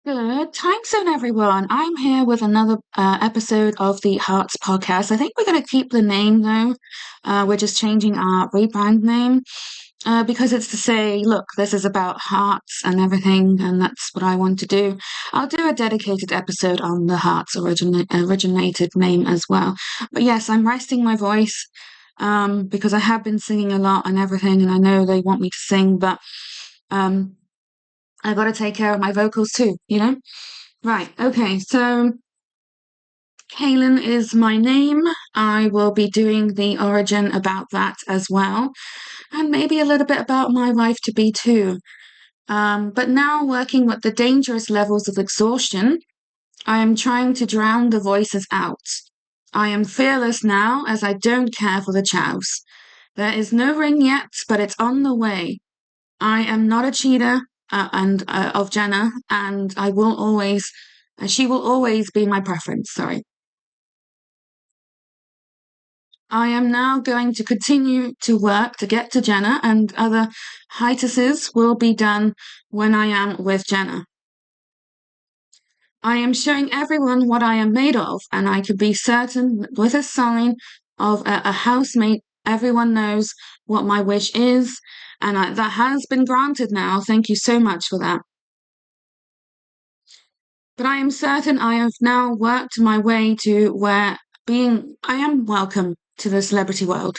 Good time zone, everyone. I'm here with another episode of the Hearts podcast. I think we're going to keep the name though. We're just changing our rebrand name because it's to say, look, this is about hearts and everything, and that's what I want to do. I'll do a dedicated episode on the Hearts originated name as well. But yes, I'm resting my voice because I have been singing a lot and everything, and I know they want me to sing, but um, I got to take care of my vocals too. Right, okay, so Kaylin is my name. I will be doing the origin about that as well, and maybe a little bit about my wife to be too. But now, working with the dangerous levels of exhaustion, I am trying to drown the voices out. I am fearless now as I don't care for the chows. There is no ring yet, but it's on the way. I am not a cheater and of Jenna, and she will always be my preference. Sorry. I am now going to continue to work to get to Jenna, and other hiatuses will be done when I am with Jenna. I am showing everyone what I am made of, and I could be certain with a sign of a housemate, everyone knows what my wish is, and that has been granted now. Thank you so much for that. But I am certain I have now worked my way to where I am welcome to the celebrity world.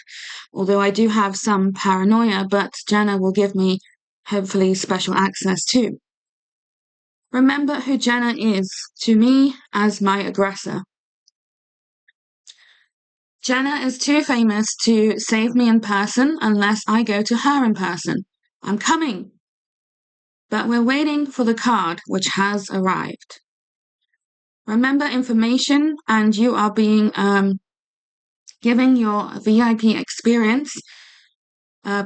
Although I do have some paranoia, but Jenna will give me, hopefully, special access too. Remember who Jenna is to me as my aggressor. Jenna is too famous to save me in person unless I go to her in person. I'm coming. But we're waiting for the card, which has arrived. Remember information, and you are being giving your VIP experience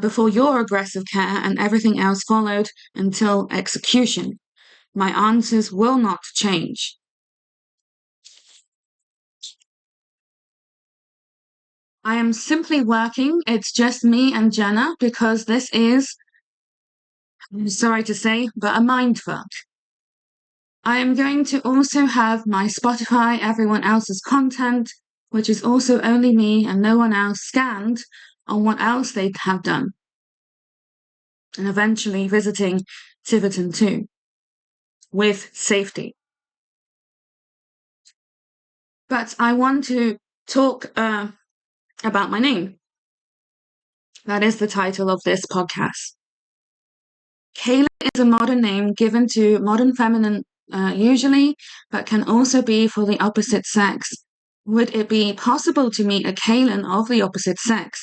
before your aggressive care, and everything else followed until execution. My answers will not change. I am simply working. It's just me and Jenna because this is, I'm sorry to say, but a mindfuck. I am going to also have my Spotify, everyone else's content, which is also only me and no one else, scanned on what else they have done, and eventually visiting Tiverton too, with safety. But I want to talk about my name. That is the title of this podcast. Kaylin is a modern name given to modern feminine usually, but can also be for the opposite sex. Would it be possible to meet a Kaylin of the opposite sex?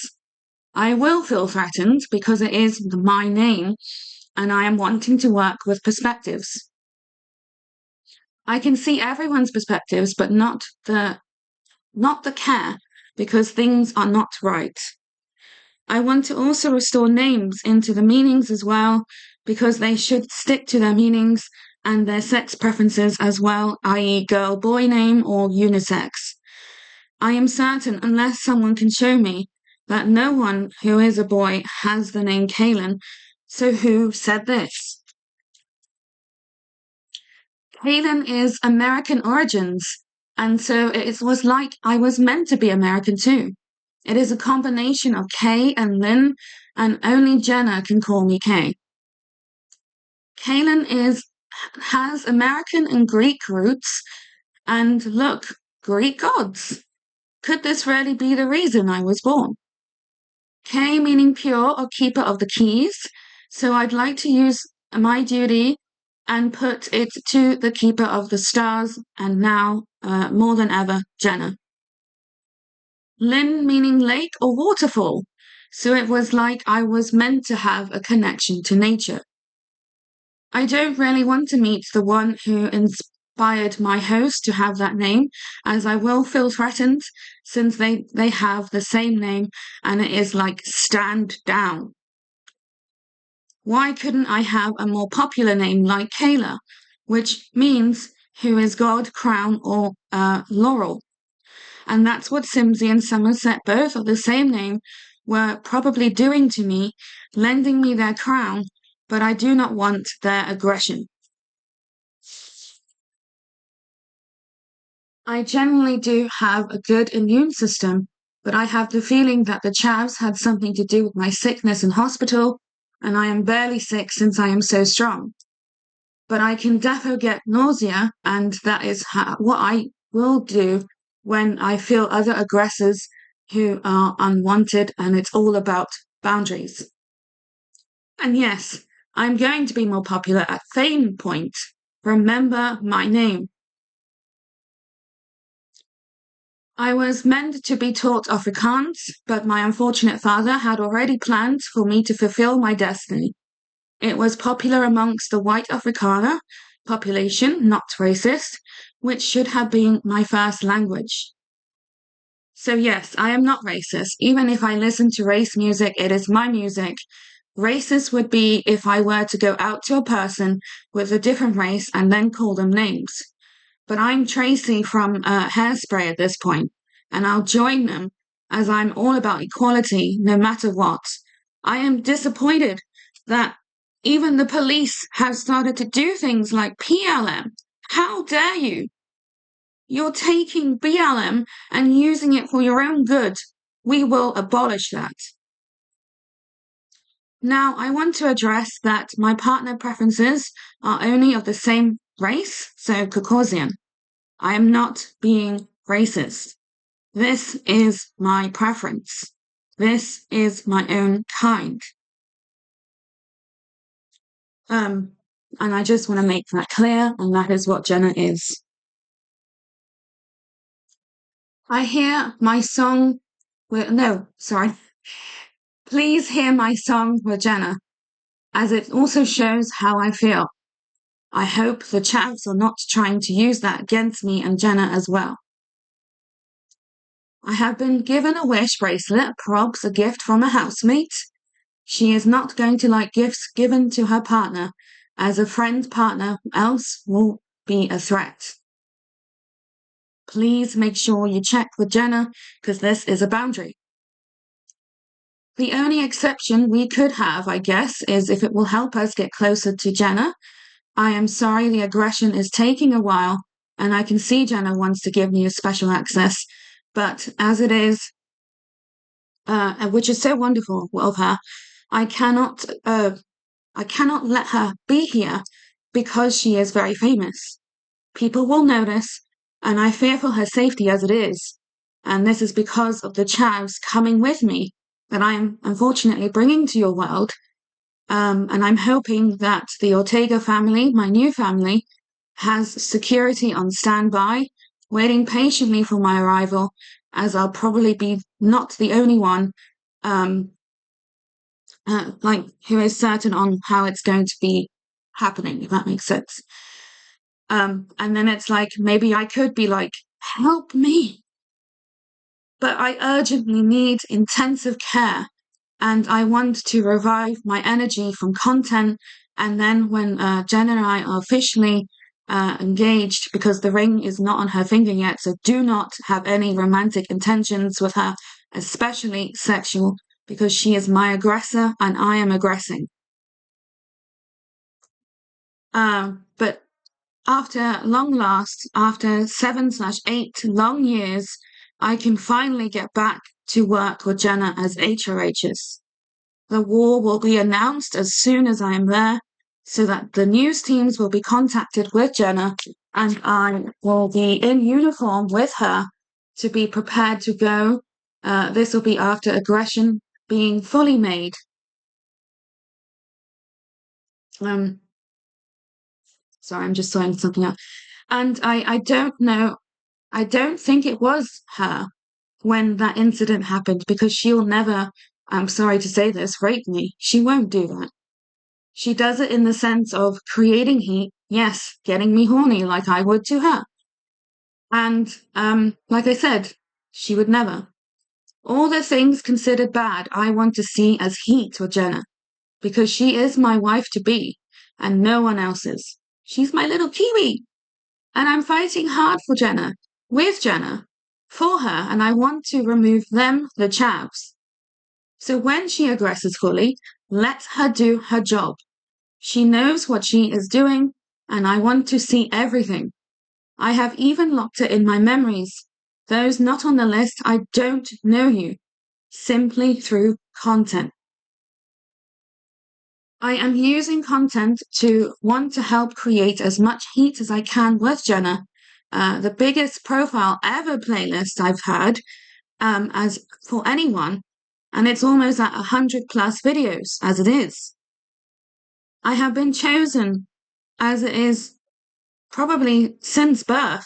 I will feel threatened because it is my name and I am wanting to work with perspectives. I can see everyone's perspectives, but not the care, because things are not right. I want to also restore names into the meanings as well, because they should stick to their meanings and their sex preferences as well, i.e., girl boy name or unisex. I am certain, unless someone can show me, that no one who is a boy has the name Kaylin. So who said this? Kaylin is American origins, and so it was like I was meant to be American too. It is a combination of Kay and Lynn, and only Jenna can call me Kay. Kaylin has American and Greek roots, and look, Greek gods. Could this really be the reason I was born? Kay meaning pure or keeper of the keys, so I'd like to use my duty and put it to the keeper of the stars, and now, more than ever, Jenna. Lynn meaning lake or waterfall, so it was like I was meant to have a connection to nature. I don't really want to meet the one who inspired my host to have that name, as I will feel threatened since they have the same name and it is like stand down. Why couldn't I have a more popular name like Kayla, which means who is God, crown, or laurel? And that's what Simsey and Somerset, both of the same name, were probably doing to me, lending me their crown, but I do not want their aggression. I generally do have a good immune system, but I have the feeling that the chavs had something to do with my sickness in hospital, and I am barely sick since I am so strong. But I can defo get nausea, and that is what I will do when I feel other aggressors who are unwanted, and it's all about boundaries. And yes, I'm going to be more popular at Fame Point. Remember my name. I was meant to be taught Afrikaans, but my unfortunate father had already planned for me to fulfill my destiny. It was popular amongst the white Afrikaner population, not racist, which should have been my first language. So, yes, I am not racist. Even if I listen to race music, it is my music. Racist would be if I were to go out to a person with a different race and then call them names. But I'm Tracy from Hairspray at this point, and I'll join them as I'm all about equality no matter what. I am disappointed that even the police have started to do things like PLM. How dare you? You're taking BLM and using it for your own good. We will abolish that. Now, I want to address that my partner preferences are only of the same race, so Caucasian. I am not being racist. This is my preference. This is my own kind. And I just want to make that clear, and that is what Jenna is. I hear my song with, no, sorry. Please hear my song with Jenna, as it also shows how I feel. I hope the chaps are not trying to use that against me and Jenna as well. I have been given a wish bracelet, probs a gift from a housemate. She is not going to like gifts given to her partner, as a friend partner else will be a threat. Please make sure you check with Jenna, because this is a boundary. The only exception we could have, I guess, is if it will help us get closer to Jenna. I am sorry the aggression is taking a while, and I can see Jenna wants to give me a special access, but as it is, which is so wonderful of her, I cannot let her be here because she is very famous. People will notice, and I fear for her safety as it is. And this is because of the chavs coming with me that I am unfortunately bringing to your world. And I'm hoping that the Ortega family, my new family, has security on standby, waiting patiently for my arrival, as I'll probably be not the only one who is certain on how it's going to be happening, if that makes sense. And then it's like, maybe I could be like, help me. But I urgently need intensive care, and I want to revive my energy from content. And then when Jen and I are officially engaged, because the ring is not on her finger yet, so do not have any romantic intentions with her, especially sexual, because she is my aggressor and I am aggressing. But after long last, after 7/8 long years, I can finally get back to work with Jenna as HRHs. The war will be announced as soon as I am there, so that the news teams will be contacted with Jenna, and I will be in uniform with her to be prepared to go. This will be after aggression being fully made. Sorry, I'm just sorting something out. And I don't know, I don't think it was her when that incident happened, because she'll never, I'm sorry to say this, rape me. She won't do that. She does it in the sense of creating heat, yes, getting me horny like I would to her. And like I said, she would never. All the things considered bad, I want to see as heat with Jenna, because she is my wife to be, and no one else's. She's my little Kiwi. And I'm fighting hard for Jenna, with Jenna, for her, and I want to remove them, the chavs. So when she aggresses fully, let her do her job. She knows what she is doing, and I want to see everything. I have even locked it in my memories. Those not on the list, I don't know you, simply through content. I am using content to want to help create as much heat as I can with Jenna. The biggest profile ever playlist I've had as for anyone, and it's almost at 100 plus videos as it is. I have been chosen as it is probably since birth,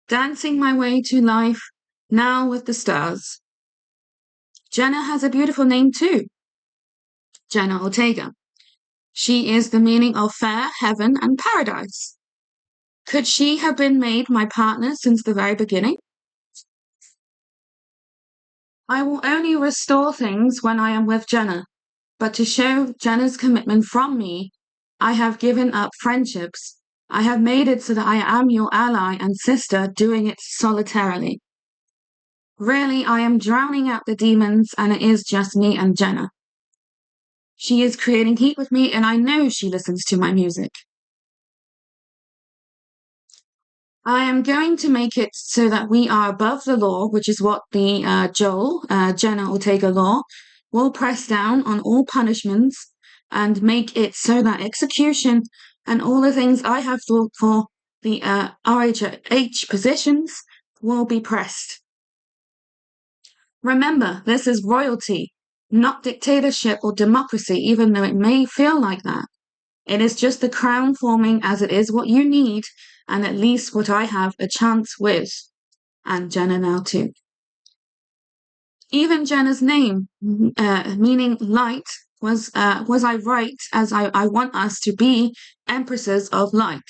dancing my way to life now with the stars. Jenna has a beautiful name too, Jenna Ortega. She is the meaning of fair, heaven, and paradise. Could she have been made my partner since the very beginning? I will only restore things when I am with Jenna, but to show Jenna's commitment from me, I have given up friendships. I have made it so that I am your ally and sister doing it solitarily. Really, I am drowning out the demons, and it is just me and Jenna. She is creating heat with me, and I know she listens to my music. I am going to make it so that we are above the law, which is what the Jenna Ortega law, will press down on all punishments and make it so that execution and all the things I have thought for the RHH positions will be pressed. Remember, this is royalty, not dictatorship or democracy, even though it may feel like that. It is just the crown forming as it is what you need, and at least what I have a chance with. And Jenna now too. Even Jenna's name, meaning light, was I right as I want us to be empresses of light?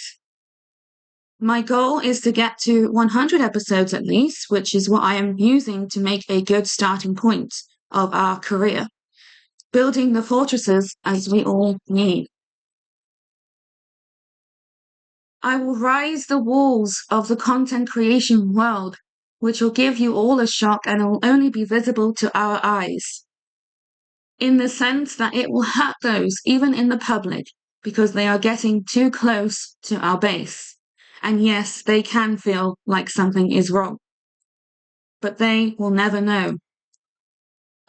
My goal is to get to 100 episodes at least, which is what I am using to make a good starting point of our career, building the fortresses as we all need. I will rise the walls of the content creation world, which will give you all a shock and it will only be visible to our eyes. In the sense that it will hurt those, even in the public, because they are getting too close to our base. And yes, they can feel like something is wrong. But they will never know.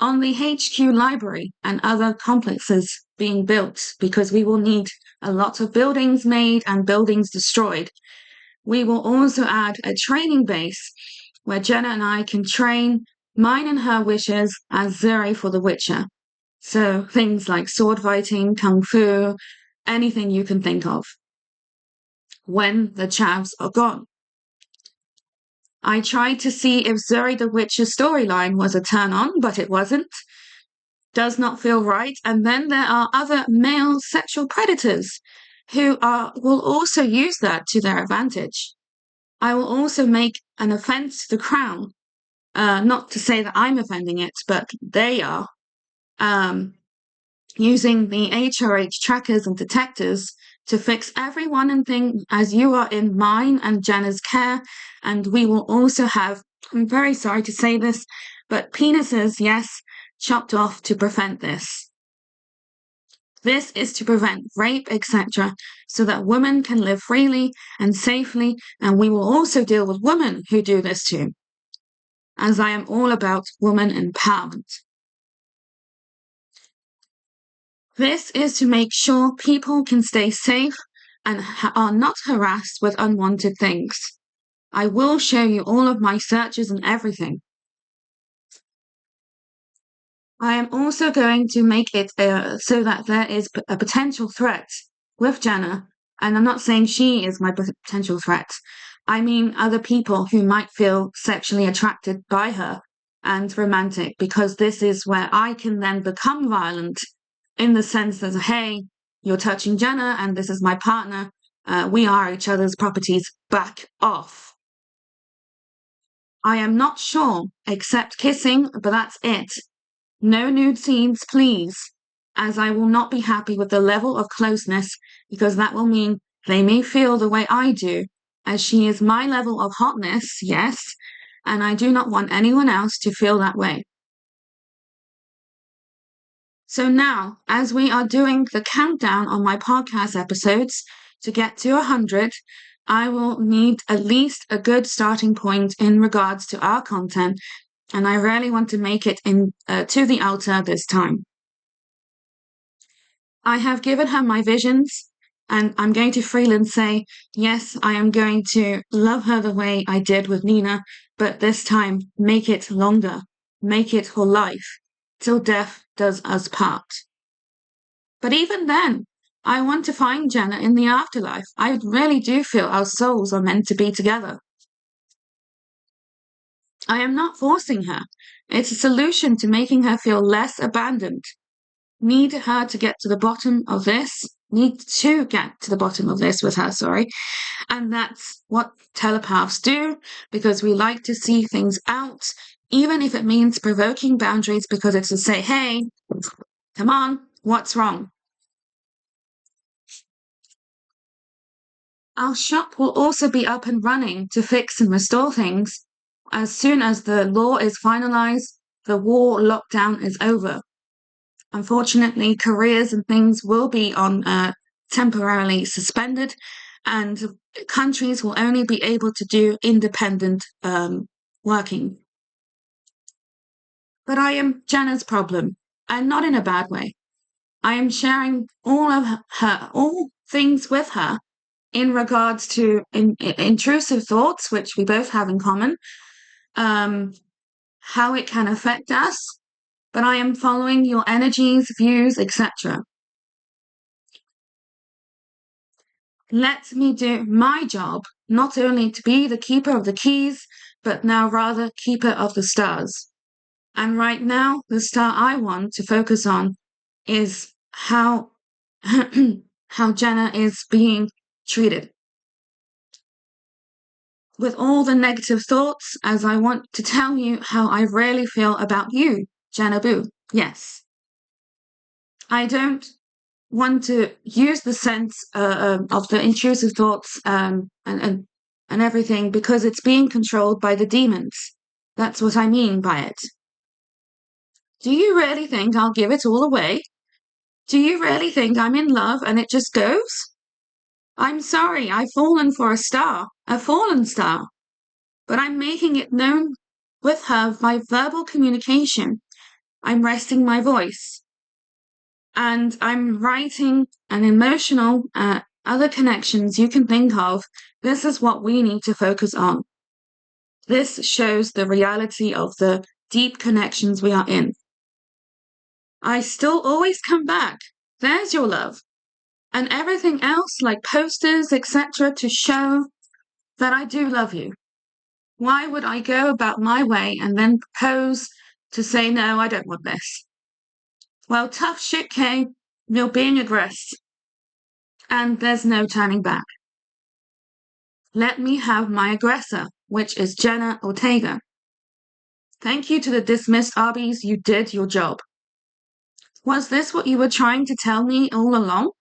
On the HQ library and other complexes being built, because we will need a lot of buildings made and buildings destroyed, we will also add a training base where Jenna and I can train mine and her wishes as Zuri for the Witcher. So things like sword fighting, kung fu, anything you can think of. When the chavs are gone. I tried to see if Zuri the Witcher storyline was a turn on, but it wasn't. Does not feel right. And then there are other male sexual predators who will also use that to their advantage. I will also make an offence to the crown. Not to say that I'm offending it, but they are. Using the HRH trackers and detectors to fix everyone and thing as you are in mine and Jenna's care. And we will also have, I'm very sorry to say this, but penises, yes, chopped off to prevent this. This is to prevent rape, etc., so that women can live freely and safely, and we will also deal with women who do this too, as I am all about woman empowerment. This is to make sure people can stay safe and are not harassed with unwanted things. I will show you all of my searches and everything. I am also going to make it so that there is a potential threat with Jenna, and I'm not saying she is my potential threat. I mean other people who might feel sexually attracted by her and romantic, because this is where I can then become violent in the sense that, hey, you're touching Jenna and this is my partner. We are each other's properties. Back off. I am not sure, except kissing, but that's it. No nude scenes, please, as I will not be happy with the level of closeness, because that will mean they may feel the way I do, as she is my level of hotness, yes, and I do not want anyone else to feel that way. So now, as we are doing the countdown on my podcast episodes to get to 100, I will need at least a good starting point in regards to our content, and I really want to make it in to the altar this time. I have given her my visions, and I'm going to freelance say, yes, I am going to love her the way I did with Nina, but this time make it longer, make it for life, till death does us part. But even then, I want to find Jenna in the afterlife. I really do feel our souls are meant to be together. I am not forcing her. It's a solution to making her feel less abandoned. Need her to get to the bottom of this. Need to get to the bottom of this with her, sorry. And that's what telepaths do, because we like to see things out, even if it means provoking boundaries, because it's to say, hey, come on, what's wrong? Our shop will also be up and running to fix and restore things as soon as the law is finalized, the war lockdown is over. Unfortunately, careers and things will be on temporarily suspended, and countries will only be able to do independent working. But I am Jenna's problem, and not in a bad way. I am sharing all things with her in regards to intrusive thoughts, which we both have in common, how it can affect us, but I am following your energies, views, etc. Let me do my job, not only to be the keeper of the keys, but now rather keeper of the stars. And right now, the star I want to focus on is how how Jenna is being treated. With all the negative thoughts, as I want to tell you how I really feel about you, Jenna Boo. Yes. I don't want to use the sense of the intrusive thoughts and everything because it's being controlled by the demons. That's what I mean by it. Do you really think I'll give it all away? Do you really think I'm in love and it just goes? I'm sorry, I've fallen for a fallen star, but I'm making it known with her by verbal communication. I'm resting my voice. And I'm writing an emotional, other connections you can think of. This is what we need to focus on. This shows the reality of the deep connections we are in. I still always come back. There's your love. And everything else, like posters, etc., to show that I do love you. Why would I go about my way and then propose to say, no, I don't want this? Well, tough shit came, you're being aggressed. And there's no turning back. Let me have my aggressor, which is Jenna Ortega. Thank you to the dismissed Arby's, you did your job. Was this what you were trying to tell me all along?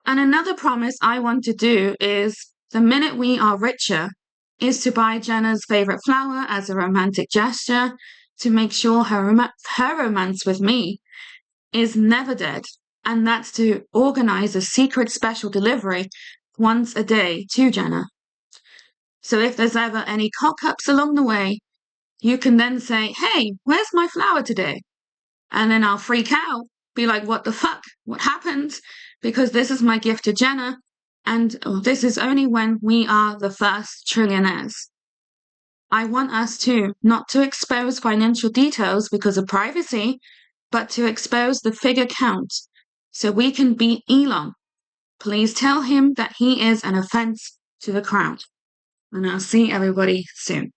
And another promise I want to do is, the minute we are richer, is to buy Jenna's favorite flower as a romantic gesture to make sure her romance with me is never dead. And that's to organize a secret special delivery once a day to Jenna. So if there's ever any cock-ups along the way, you can then say, hey, where's my flower today? And then I'll freak out, be like, what the fuck? What happened? Because this is my gift to Jenna, and this is only when we are the first trillionaires. I want us to, not to expose financial details because of privacy, but to expose the figure count so we can beat Elon. Please tell him that he is an offense to the crown. And I'll see everybody soon.